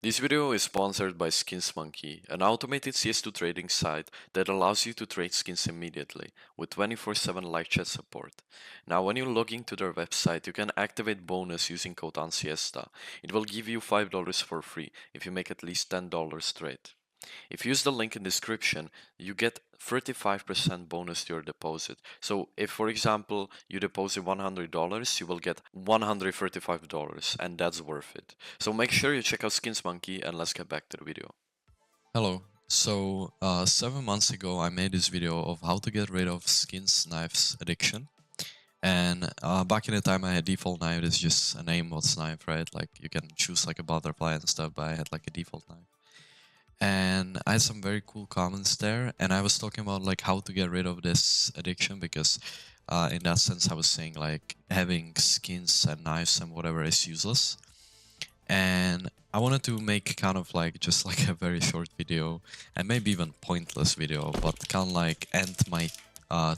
This video is sponsored by SkinsMonkey, an automated CS2 trading site that allows you to trade skins immediately with 24/7 live chat support. Now, when you log into their website, you can activate bonus using code ANSIESTA. It will give you $5 for free if you make at least $10 trade. If you use the link in description, you get 35% bonus to your deposit. So if, for example, you deposit $100, you will get $135, and that's worth it. So make sure you check out Skins Monkey, and let's get back to the video. Hello. So 7 months ago, I made this video of how to get rid of skins knives addiction. And back in the time, I had default knife. It's just a name what's knife, right? Like you can choose like a butterfly and stuff, but I had like a default knife. And I had some very cool comments there, and I was talking about like how to get rid of this addiction, because in that sense I was saying like having skins and knives and whatever is useless. And I wanted to make kind of like just like a very short video, and maybe even pointless video, but kind of like end my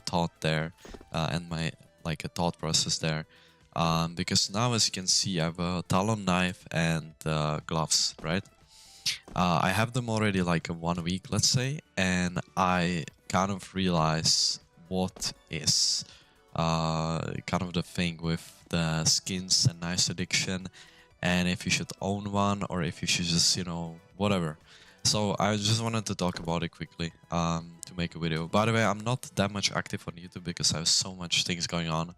thought there, and my like a thought process there. Because now, as you can see, I have a Talon knife and gloves, right? I have them already like 1 week, let's say, and I kind of realize what is kind of the thing with the skins and knives addiction, and if you should own one or if you should just, whatever. So I just wanted to talk about it quickly to make a video. By the way, I'm not that much active on YouTube because I have so much things going on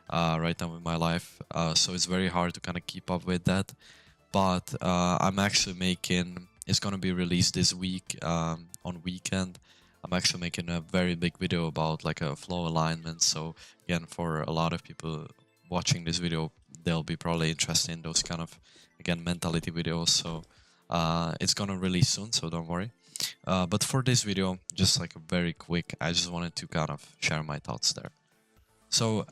right now in my life, so it's very hard to kind of keep up with that. But I'm actually making, it's gonna be released this week on weekend. I'm actually making a very big video about like a flow alignment. So again, for a lot of people watching this video, they'll be probably interested in those kind of, again, mentality videos. So it's gonna release soon, so don't worry. But for this video, just like a very quick, I just wanted to kind of share my thoughts there. So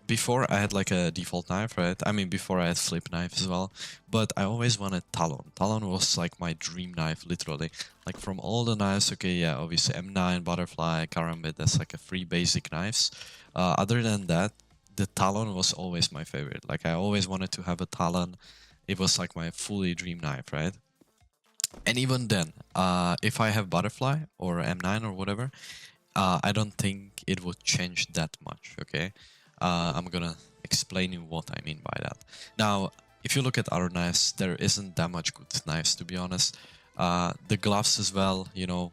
before I had like a default knife, right? I mean, before I had flip knife as well, but I always wanted Talon. Talon was like my dream knife, literally. Like from all the knives, okay, yeah, obviously M9, Butterfly, Karambit, that's like a three basic knives. Other than that, the Talon was always my favorite. Like I always wanted to have a Talon. It was like my fully dream knife, right? And even then, if I have Butterfly or M9 or whatever, I don't think it would change that much, okay? I'm gonna explain you what I mean by that. Now, if you look at other knives, there isn't that much good knives, to be honest. The gloves as well,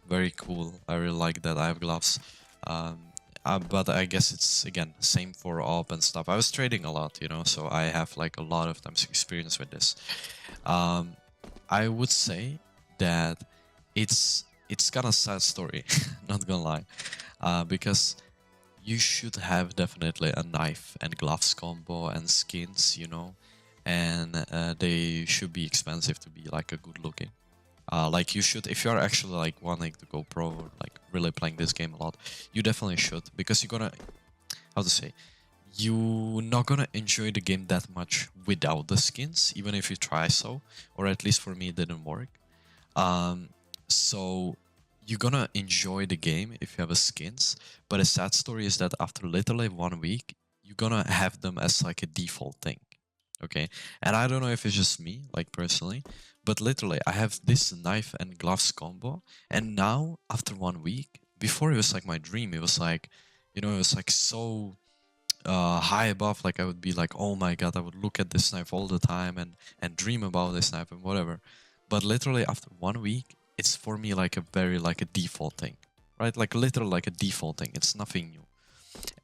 very cool. I really like that I have gloves. But I guess it's, again, same for AWP and stuff. I was trading a lot, so I have like a lot of times experience with this. I would say that it's kind of sad story, not gonna lie, because you should have definitely a knife and gloves combo and skins, and they should be expensive to be like a good looking. Like you should, if you are actually like wanting to go pro or like really playing this game a lot, you definitely should, because you're gonna, how to say, you're not gonna enjoy the game that much without the skins, even if you try so, or at least for me it didn't work. So you're gonna enjoy the game if you have a skins, but a sad story is that after literally 1 week, you're gonna have them as like a default thing. Okay, and I don't know if it's just me, like personally, but literally I have this knife and gloves combo, and now after 1 week, before it was like my dream, it was like, it was like so high above, like I would be like, oh my god, I would look at this knife all the time and dream about this knife and whatever. But literally after 1 week, it's for me like a very like a default thing, right? Like literally like a default thing. It's nothing new.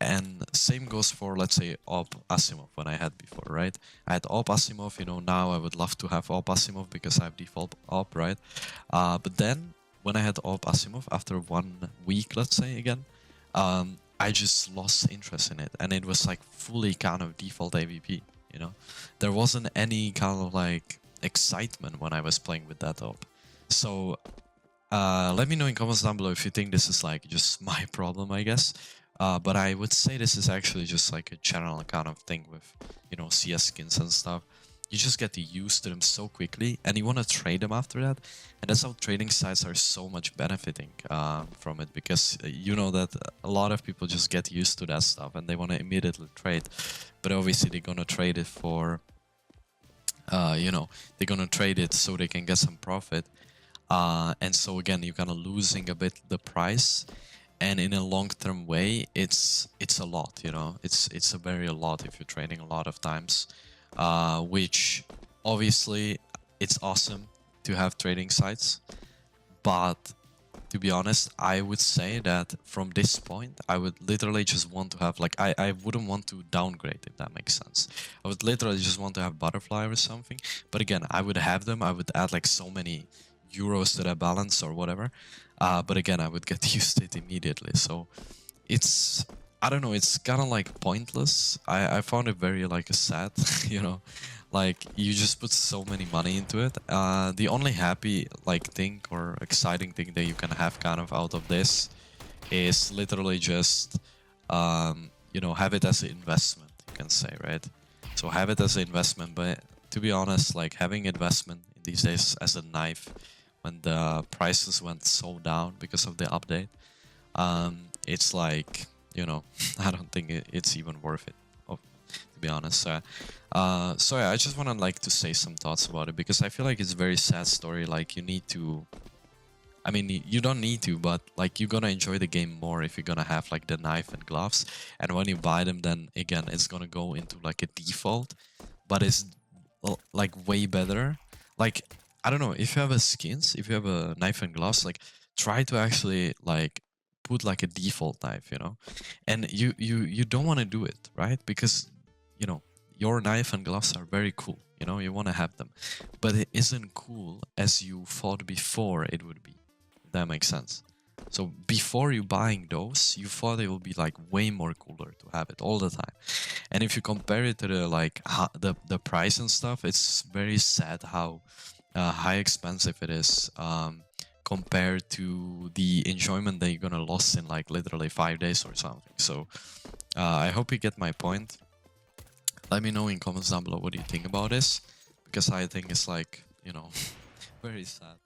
And same goes for, let's say, Op Asimov when I had before, right? I had Op Asimov, now I would love to have Op Asimov because I have default Op, right? But then when I had Op Asimov after 1 week, let's say again, I just lost interest in it, and it was like fully kind of default AVP, There wasn't any kind of like excitement when I was playing with that Op. So let me know in comments down below if you think this is like just my problem, I guess. But I would say this is actually just like a general kind of thing with, CS skins and stuff. You just get used to them so quickly, and you want to trade them after that. And that's how trading sites are so much benefiting from it, because you know that a lot of people just get used to that stuff and they want to immediately trade. But obviously they're gonna trade it for you know, they're gonna trade it so they can get some profit. And so again, you're kind of losing a bit the price, and in a long-term way, it's a lot. You know, it's a very a lot if you're trading a lot of times, which obviously it's awesome to have trading sites, but to be honest, I would say that from this point, I would literally just want to have like I wouldn't want to downgrade, if that makes sense. I would literally just want to have butterfly or something. But again, I would have them. I would add like so many euros to that balance or whatever. But again, I would get used to it immediately. So it's I don't know, it's kind of like pointless. I found it very like sad, you know, like you just put so many money into it. The only happy like thing or exciting thing that you can have kind of out of this is literally just you know, have it as an investment, you can say, right? So have it as an investment, but to be honest, like having investment in these days as a knife when the prices went so down because of the update, it's like, you know, I don't think it's even worth it, to be honest. So yeah, I just want to like to say some thoughts about it because I feel like it's a very sad story. Like you need to, I mean, you don't need to, but like you're gonna enjoy the game more if you're gonna have like the knife and gloves. And when you buy them, then again, it's gonna go into like a default, but it's like way better. Like I don't know, if you have a skins, if you have a knife and gloves, like try to actually like put like a default knife, you know. And you don't want to do it, right? Because you know your knife and gloves are very cool. You know, you want to have them, but it isn't cool as you thought before it would be. If that makes sense. So before you buying those, you thought it would be like way more cooler to have it all the time. And if you compare it to the like the price and stuff, it's very sad how high expensive it is compared to the enjoyment that you're gonna lose in like literally 5 days or something. So I hope you get my point. Let me know in comments down below what do you think about this, because I think it's like, you know, very sad.